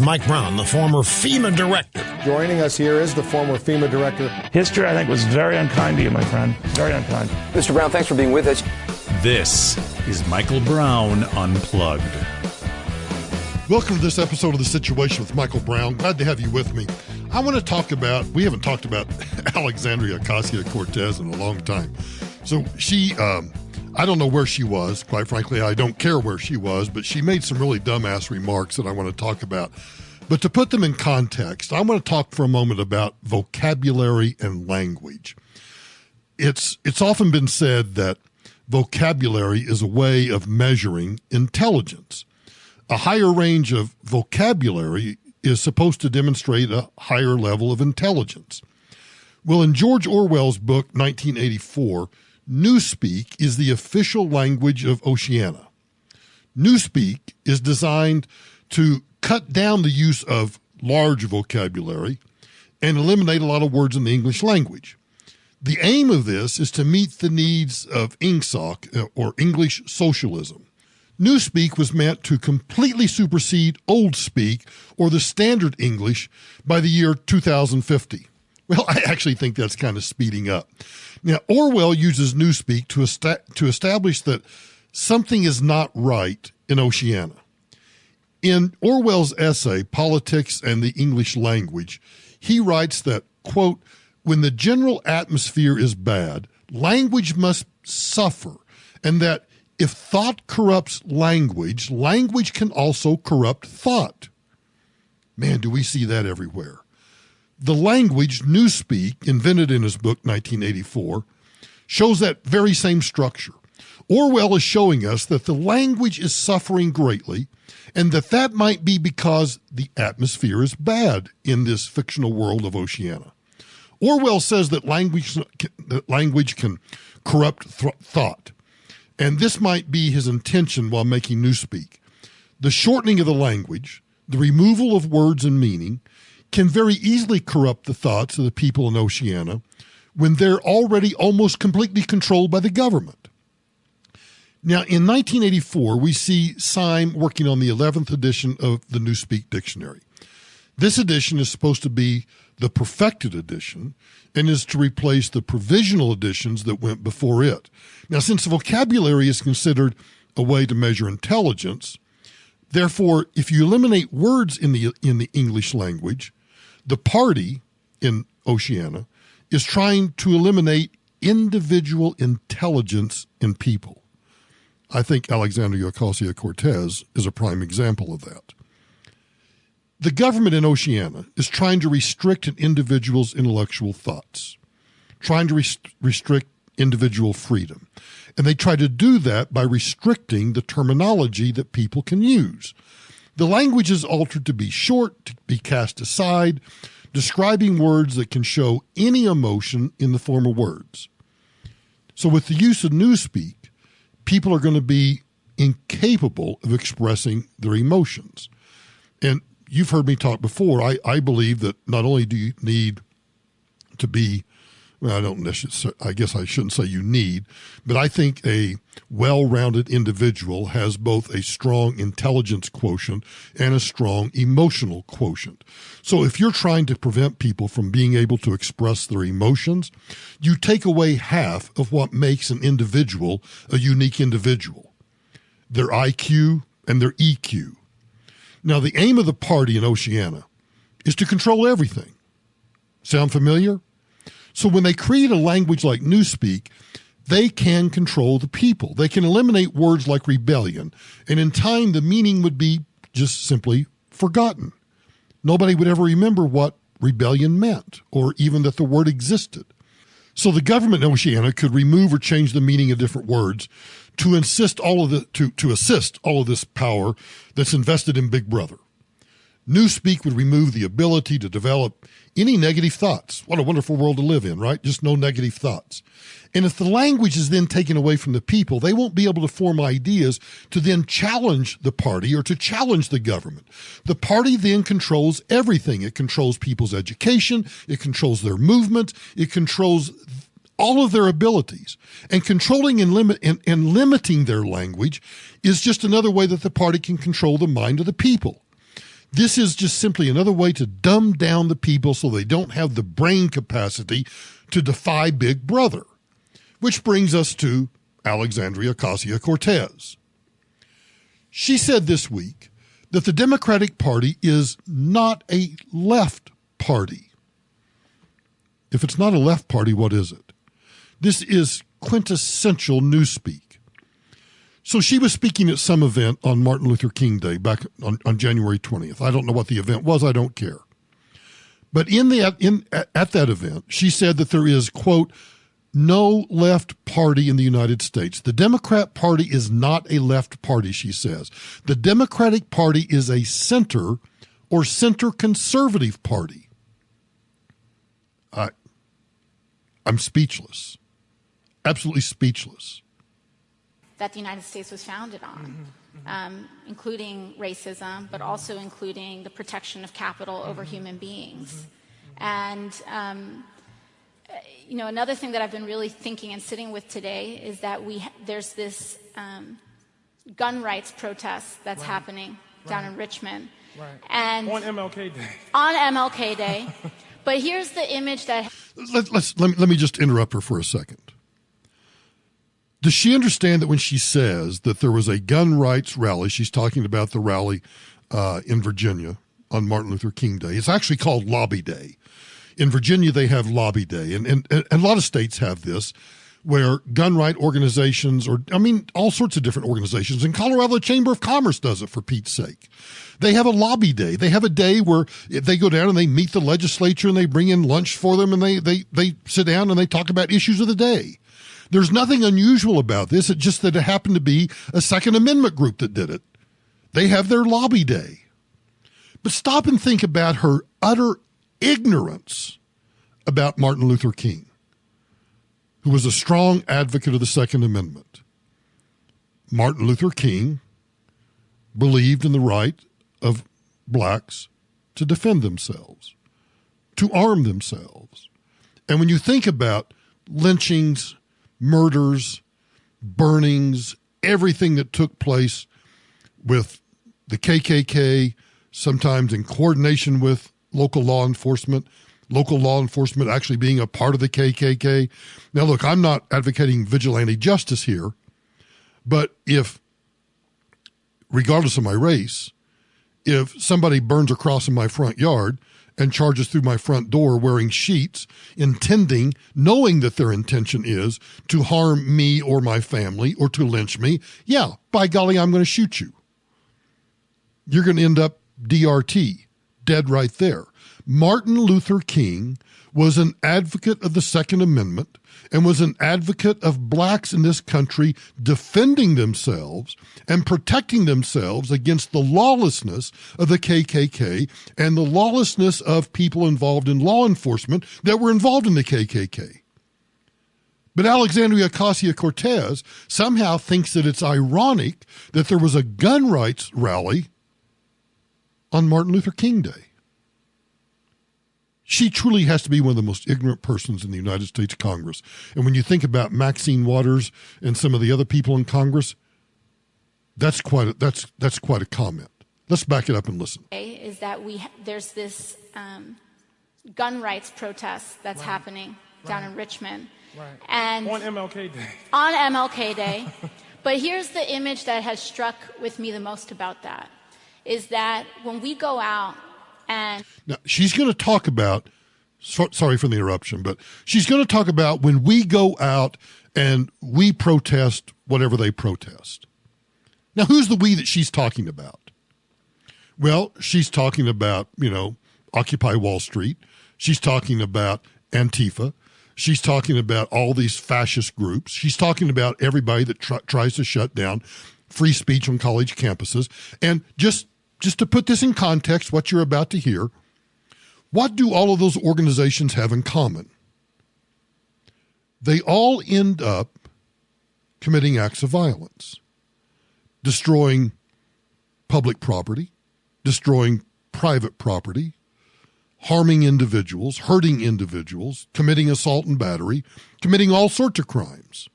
Mike Brown, the former FEMA director. Joining us here is the former FEMA director. History, I think, was very unkind to you, my friend. Very unkind. Mr. Brown, thanks for being with us. This is Michael Brown Unplugged. Welcome to this episode of The Situation with Michael Brown. Glad to have you with me. I want to talk about, we haven't talked about Alexandria Ocasio-Cortez in a long time. So she, I don't know where she was. Quite frankly, I don't care where she was, but she made some really dumbass remarks that I want to talk about. But to put them in context, I want to talk for a moment about vocabulary and language. It's often been said that vocabulary is a way of measuring intelligence. A higher range of vocabulary is supposed to demonstrate a higher level of intelligence. Well, in George Orwell's book, 1984, Newspeak is the official language of Oceania. Newspeak is designed to cut down the use of large vocabulary and eliminate a lot of words in the English language. The aim of this is to meet the needs of INGSOC, or English socialism. Newspeak was meant to completely supersede Old Speak, or the standard English, by the year 2050. Well, I actually think that's kind of speeding up. Now, Orwell uses Newspeak to establish that something is not right in Oceania. In Orwell's essay, Politics and the English Language, he writes that, quote, when the general atmosphere is bad, language must suffer, and that if thought corrupts language, language can also corrupt thought. Man, do we see that everywhere. The language, Newspeak, invented in his book, 1984, shows that very same structure. Orwell is showing us that the language is suffering greatly, and that might be because the atmosphere is bad in this fictional world of Oceania. Orwell says that language can corrupt thought, and this might be his intention while making Newspeak. The shortening of the language, the removal of words and meaning, can very easily corrupt the thoughts of the people in Oceania when they're already almost completely controlled by the government. Now, in 1984, we see Syme working on the 11th edition of the Newspeak Dictionary. This edition is supposed to be the perfected edition and is to replace the provisional editions that went before it. Now, since vocabulary is considered a way to measure intelligence, therefore, if you eliminate words in the English language, the party in Oceania is trying to eliminate individual intelligence in people. I think Alexandria Ocasio-Cortez is a prime example of that. The government in Oceania is trying to restrict an individual's intellectual thoughts, trying to restrict individual freedom. And they try to do that by restricting the terminology that people can use. The language is altered to be short, to be cast aside, describing words that can show any emotion in the form of words. So with the use of Newspeak, people are going to be incapable of expressing their emotions. And you've heard me talk before. I believe that not only do you need to be, well, I guess I shouldn't say you need, but I think a well-rounded individual has both a strong intelligence quotient and a strong emotional quotient. So if you're trying to prevent people from being able to express their emotions, you take away half of what makes an individual a unique individual, their IQ and their EQ. Now, the aim of the party in Oceania is to control everything. Sound familiar? So when they create a language like Newspeak, they can control the people. They can eliminate words like rebellion, and in time the meaning would be just simply forgotten. Nobody would ever remember what rebellion meant, or even that the word existed. So the government in Oceania could remove or change the meaning of different words to assist all of this power that's invested in Big Brother. Newspeak would remove the ability to develop any negative thoughts. What a wonderful world to live in, right? Just no negative thoughts. And if the language is then taken away from the people, they won't be able to form ideas to then challenge the party or to challenge the government. The party then controls everything. It controls people's education. It controls their movement. It controls all of their abilities. And controlling and limiting their language is just another way that the party can control the mind of the people. This is just simply another way to dumb down the people so they don't have the brain capacity to defy Big Brother. Which brings us to Alexandria Ocasio-Cortez. She said this week that the Democratic Party is not a left party. If it's not a left party, what is it? This is quintessential Newspeak. So she was speaking at some event on Martin Luther King Day back on January 20th. I don't know what the event was. I don't care. But at that event, she said that there is, quote, no left party in the United States. The Democrat Party is not a left party, she says. The Democratic Party is a center or center conservative party. I'm speechless. Absolutely speechless. That the United States was founded on, including racism, but also including the protection of capital over human beings. And, another thing that I've been really thinking and sitting with today is that there's this gun rights protest that's happening down in Richmond. Right. And on MLK Day. On MLK Day. But here's the image that... Let me just interrupt her for a second. Does she understand that when she says that there was a gun rights rally, she's talking about the rally in Virginia on Martin Luther King Day. It's actually called Lobby Day. In Virginia, they have Lobby Day, and a lot of states have this, where gun right organizations, all sorts of different organizations. In Colorado, the Chamber of Commerce does it, for Pete's sake. They have a lobby day. They have a day where they go down and they meet the legislature and they bring in lunch for them and they sit down and they talk about issues of the day. There's nothing unusual about this. It's just that it happened to be a Second Amendment group that did it. They have their lobby day. But stop and think about her utter ignorance about Martin Luther King, who was a strong advocate of the Second Amendment. Martin Luther King believed in the right of blacks to defend themselves, to arm themselves. And when you think about lynchings, murders, burnings, everything that took place with the KKK, sometimes in coordination with local law enforcement actually being a part of the KKK. Now, look, I'm not advocating vigilante justice here, but if, regardless of my race, if somebody burns a cross in my front yard and charges through my front door wearing sheets, knowing that their intention is to harm me or my family or to lynch me, yeah, by golly, I'm going to shoot you. You're going to end up DRT, dead right there. Martin Luther King was an advocate of the Second Amendment and was an advocate of blacks in this country defending themselves and protecting themselves against the lawlessness of the KKK and the lawlessness of people involved in law enforcement that were involved in the KKK. But Alexandria Ocasio-Cortez somehow thinks that it's ironic that there was a gun rights rally on Martin Luther King Day. She truly has to be one of the most ignorant persons in the United States Congress. And when you think about Maxine Waters and some of the other people in Congress, that's quite a comment. Let's back it up and listen. Is that there's this gun rights protest that's happening down in Richmond. Right. And on MLK Day. On MLK Day. But here's the image that has struck with me the most about that, is that when we go out and... Now, she's going to talk about, sorry for the interruption, but she's going to talk about when we go out and we protest whatever they protest. Now, who's the we that she's talking about? Well, she's talking about, Occupy Wall Street. She's talking about Antifa. She's talking about all these fascist groups. She's talking about everybody that tries to shut down free speech on college campuses. And just to put this in context, what you're about to hear, what do all of those organizations have in common? They all end up committing acts of violence, destroying public property, destroying private property, harming individuals, hurting individuals, committing assault and battery, committing all sorts of crimes.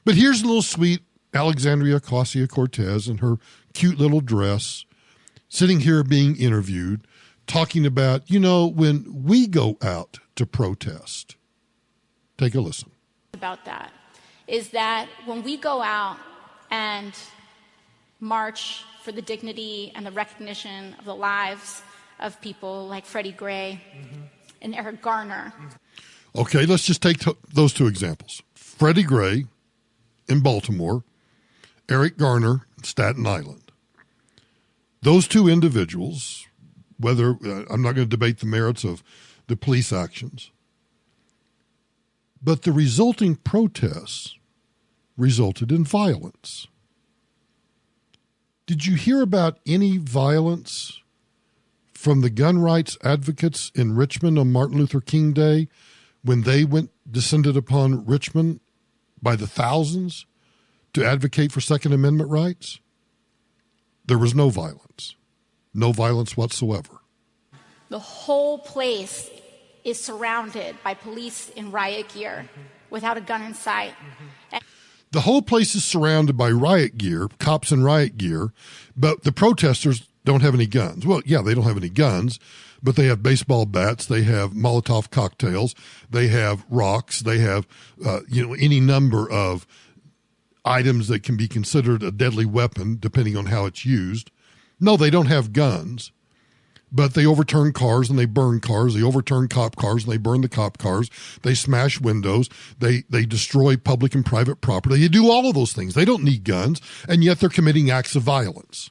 But here's a little sweet Alexandria Ocasio-Cortez in her cute little dress, sitting here being interviewed, talking about, when we go out to protest. Take a listen. About that is that when we go out and march for the dignity and the recognition of the lives of people like Freddie Gray and Eric Garner. Okay, let's just take those two examples. Freddie Gray in Baltimore, Eric Garner in Staten Island. Those two individuals, whether I'm not going to debate the merits of the police actions, but the resulting protests resulted in violence. Did you hear about any violence from the gun rights advocates in Richmond on Martin Luther King Day when they descended upon Richmond by the thousands to advocate for Second Amendment rights? There was no violence whatsoever. The whole place is surrounded by police in riot gear without a gun in sight. The whole place is surrounded by riot gear, cops in riot gear, but the protesters don't have any guns. Well, yeah, they don't have any guns, but they have baseball bats, they have Molotov cocktails, they have rocks, they have, any number of items that can be considered a deadly weapon, depending on how it's used. No, they don't have guns, but they overturn cars and they burn cars. They overturn cop cars and they burn the cop cars. They smash windows. They destroy public and private property. They do all of those things. They don't need guns, and yet they're committing acts of violence.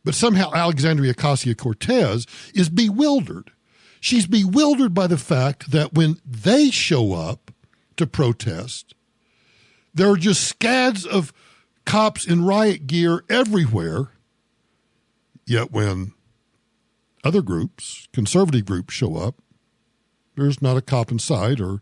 But somehow Alexandria Ocasio-Cortez is bewildered. She's bewildered by the fact that when they show up to protest, there are just scads of cops in riot gear everywhere. Yet when other groups, conservative groups, show up, there's not a cop in sight, or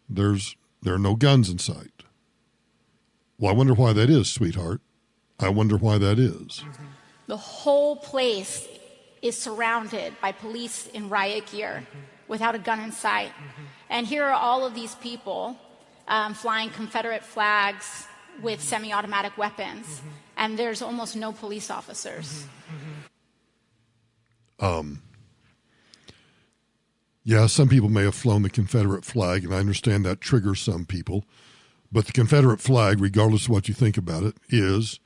there are no guns in sight. Well, I wonder why that is, sweetheart. I wonder why that is. The whole place is surrounded by police in riot gear without a gun in sight. And here are all of these people flying Confederate flags with semi-automatic weapons, and there's almost no police officers. Yeah, some people may have flown the Confederate flag, and I understand that triggers some people. But the Confederate flag, regardless of what you think about it, is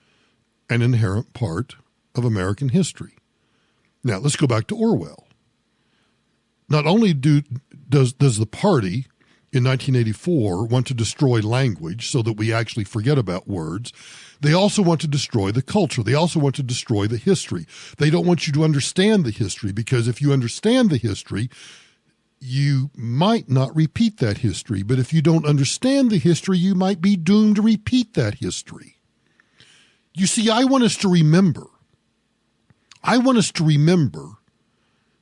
an inherent part of American history. Now, let's go back to Orwell. Not only does the party in 1984 want to destroy language so that we actually forget about words, they also want to destroy the culture. They also want to destroy the history. They don't want you to understand the history, because if you understand the history, you might not repeat that history. But if you don't understand the history, you might be doomed to repeat that history. You see, I want us to remember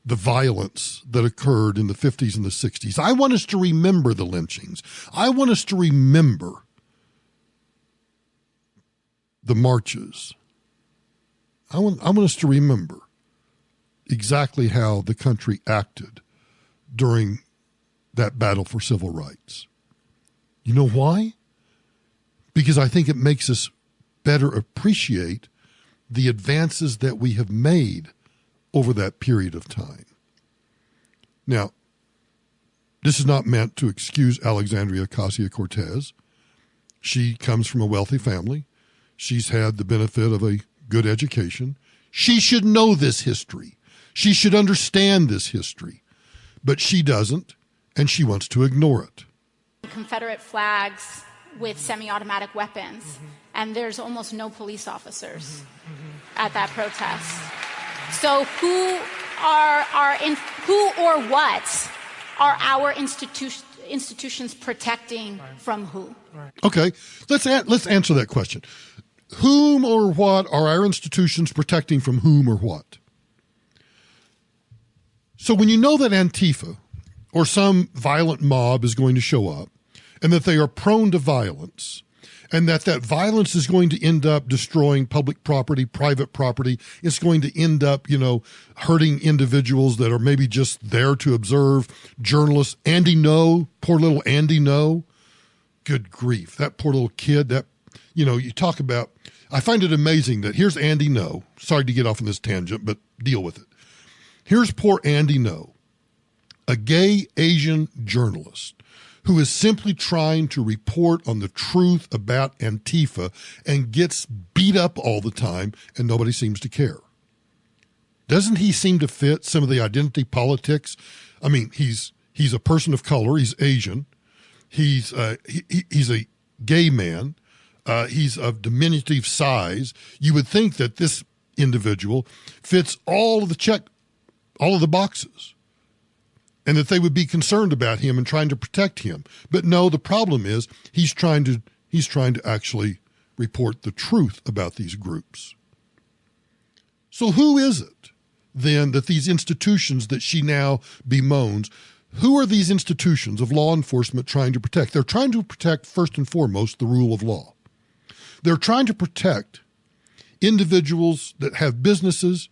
the violence that occurred in the 50s and the 60s. I want us to remember the lynchings. I want us to remember the marches. I want us to remember exactly how the country acted during that battle for civil rights. You know why? Because I think it makes us better appreciate the advances that we have made over that period of time. Now, this is not meant to excuse Alexandria Ocasio-Cortez. She comes from a wealthy family. She's had the benefit of a good education. She should know this history. She should understand this history. But she doesn't, and she wants to ignore it. Confederate flags with semi-automatic weapons, and there's almost no police officers at that protest. So who or what are our institutions protecting from who? Okay, let's answer that question. Whom or what are our institutions protecting from whom or what? So when you know that Antifa or some violent mob is going to show up, and that they are prone to violence, and that violence is going to end up destroying public property, private property, it's going to end up, hurting individuals that are maybe just there to observe, journalists. Andy Ngo, poor little Andy Ngo. Good grief, that poor little kid. That, you talk about I find it amazing that here's Andy No. Sorry to get off on this tangent, but deal with it. Here's poor Andy No, a gay Asian journalist who is simply trying to report on the truth about Antifa and gets beat up all the time, and nobody seems to care. Doesn't he seem to fit some of the identity politics? I mean, he's a person of color. He's Asian. He's a gay man. He's of diminutive size. You would think that this individual fits all of the boxes, and that they would be concerned about him and trying to protect him. But no, the problem is he's trying to actually report the truth about these groups. So who is it then that these institutions that she now bemoans, who are these institutions of law enforcement trying to protect? They're trying to protect, first and foremost, the rule of law. They're trying to protect individuals that have businesses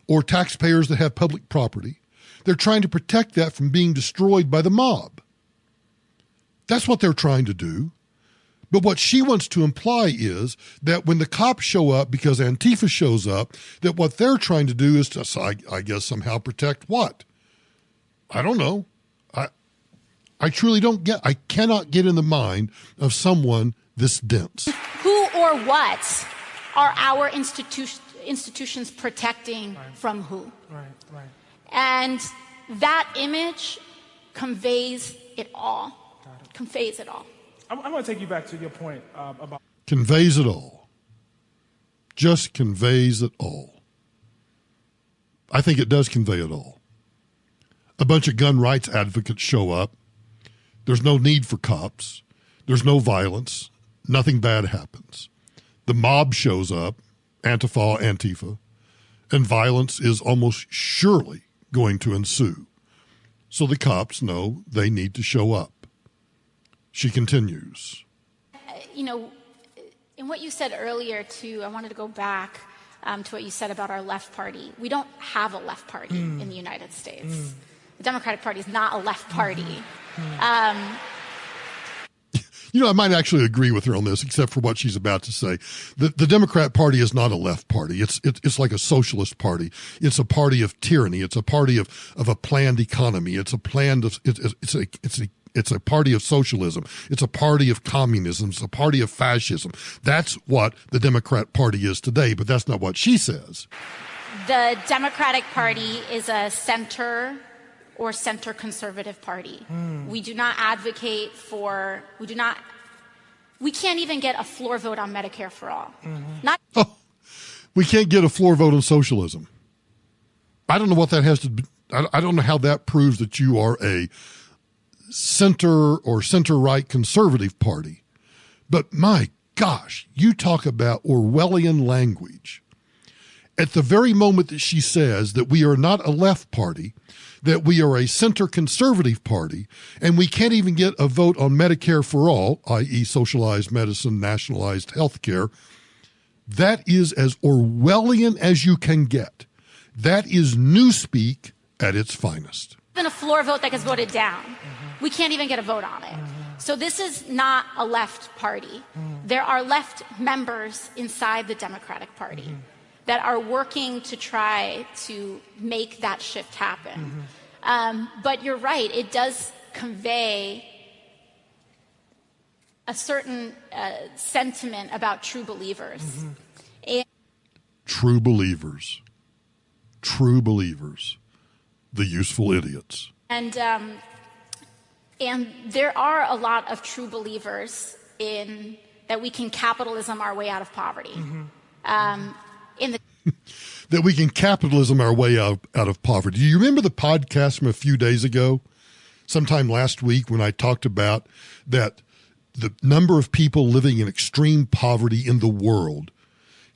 or taxpayers that have public property. They're trying to protect that from being destroyed by the mob. That's what they're trying to do. But what she wants to imply is that when the cops show up because Antifa shows up, that what they're trying to do is to, I guess, somehow protect what? I don't know. I truly don't get, I cannot get in the mind of someone this dense. Who or what are our institutions protecting from who? Right. And that image conveys it all. Conveys it all. I'm going to take you back to your point about... Conveys it all. Just conveys it all. I think it does convey it all. A bunch of gun rights advocates show up. There's no need for cops. There's no violence. Nothing bad happens. The mob shows up, Antifa, and violence is almost surely going to ensue. So the cops know they need to show up. She continues. In what you said earlier, too, I wanted to go back to what you said about our left party. We don't have a left party in the United States. The Democratic Party is not a left party. I might actually agree with her on this, except for what she's about to say. The Democrat Party is not a left party. It's like a socialist party. It's a party of tyranny. It's a party of a planned economy. It's a it's a party of socialism. It's a party of communism. It's a party of fascism. That's what the Democrat Party is today, but that's not what she says. The Democratic Party is a center or center conservative party. We do not advocate for, we can't even get a floor vote on Medicare for all. We can't get a floor vote on socialism. I don't know what that has to be. I don't know how that proves that you are a center or center-right conservative party. But my gosh, you talk about Orwellian language. At the very moment that she says that we are not a left party, that we are a center conservative party, and we can't even get a vote on Medicare for all, i.e. socialized medicine, nationalized health care, that is as Orwellian as you can get. That is Newspeak at its finest. Even a floor vote that gets voted down. We can't even get a vote on it. So this is not a left party. There are left members inside the Democratic Party that are working to try to make that shift happen. But you're right, it does convey a certain sentiment about true believers. True believers. True believers. The useful idiots. And there are a lot of true believers in that we can capitalism our way out of poverty. That we can capitalism our way out of poverty. Do you remember the podcast from a few days ago, sometime last week, when I talked about that the number of people living in extreme poverty in the world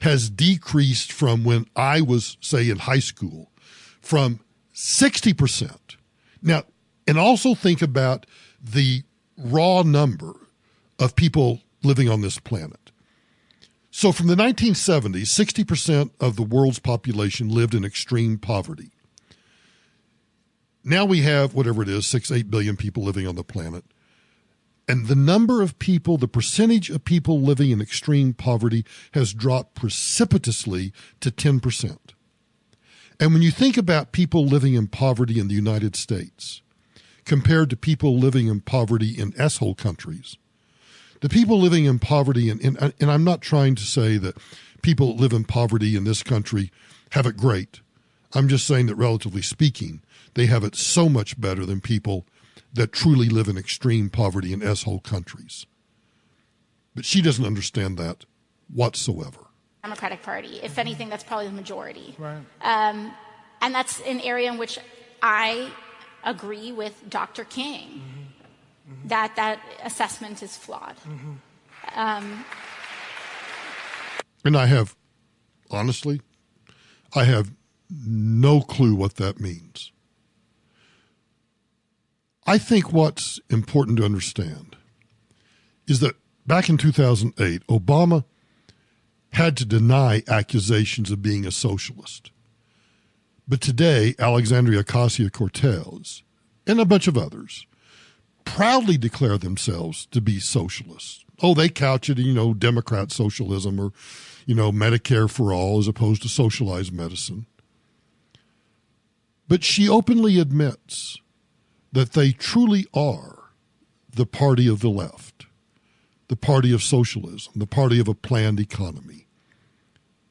has decreased from when I was, say, in high school, from 60%. Now, and also think about the raw number of people living on this planet. So from the 1970s, 60% of the world's population lived in extreme poverty. Now we have, whatever it is, 6-8 billion people living on the planet. And the number of people, the percentage of people living in extreme poverty has dropped precipitously to 10%. And when you think about people living in poverty in the United States compared to people living in poverty in S-hole countries, the people living in poverty, and I'm not trying to say that people that live in poverty in this country have it great. I'm just saying that relatively speaking, they have it so much better than people that truly live in extreme poverty in S-hole countries. But she doesn't understand that whatsoever. Democratic Party. If anything, that's probably the majority. Right. And that's an area in which I agree with Dr. King, that assessment is flawed. And I have, honestly, I have no clue what that means. I think what's important to understand is that back in 2008, Obama had to deny accusations of being a socialist. But today, Alexandria Ocasio-Cortez and a bunch of others proudly declare themselves to be socialists. Oh, they couch it in, Democrat socialism or, Medicare for all as opposed to socialized medicine. But she openly admits that they truly are the party of the left, the party of socialism, the party of a planned economy.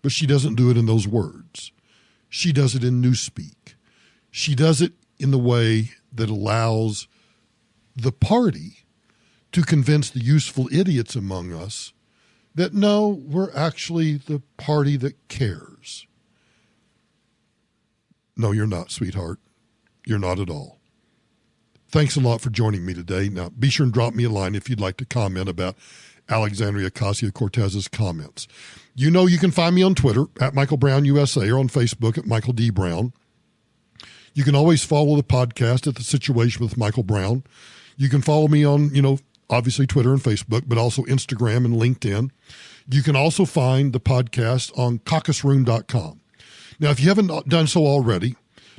But she doesn't do it in those words. She does it in Newspeak. She does it in the way that allows the party to convince the useful idiots among us that, no, we're actually the party that cares. No, you're not, sweetheart. You're not at all. Thanks a lot for joining me today. Now, be sure and drop me a line if you'd like to comment about Alexandria Ocasio-Cortez's comments. You know you can find me on Twitter at Michael Brown USA or on Facebook at Michael D. Brown. You can always follow the podcast at The Situation with Michael Brown. You can follow me on, obviously Twitter and Facebook, but also Instagram and LinkedIn. You can also find the podcast on caucusroom.com. Now, if you haven't done so already,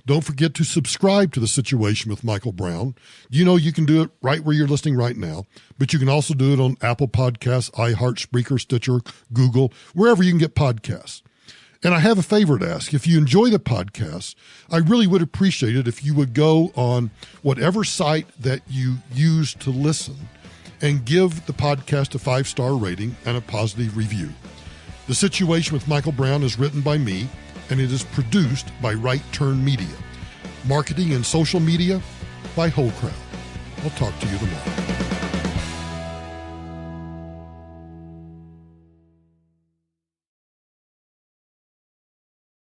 don't forget to subscribe to The Situation with Michael Brown. You can do it right where you're listening right now, but you can also do it on Apple Podcasts, iHeart, Spreaker, Stitcher, Google, wherever you can get podcasts. And I have a favor to ask. If you enjoy the podcast, I really would appreciate it if you would go on whatever site that you use to listen and give the podcast a 5-star rating and a positive review. The Situation with Michael Brown is written by me, and it is produced by Right Turn Media. Marketing and social media by Whole Crowd. I'll talk to you tomorrow.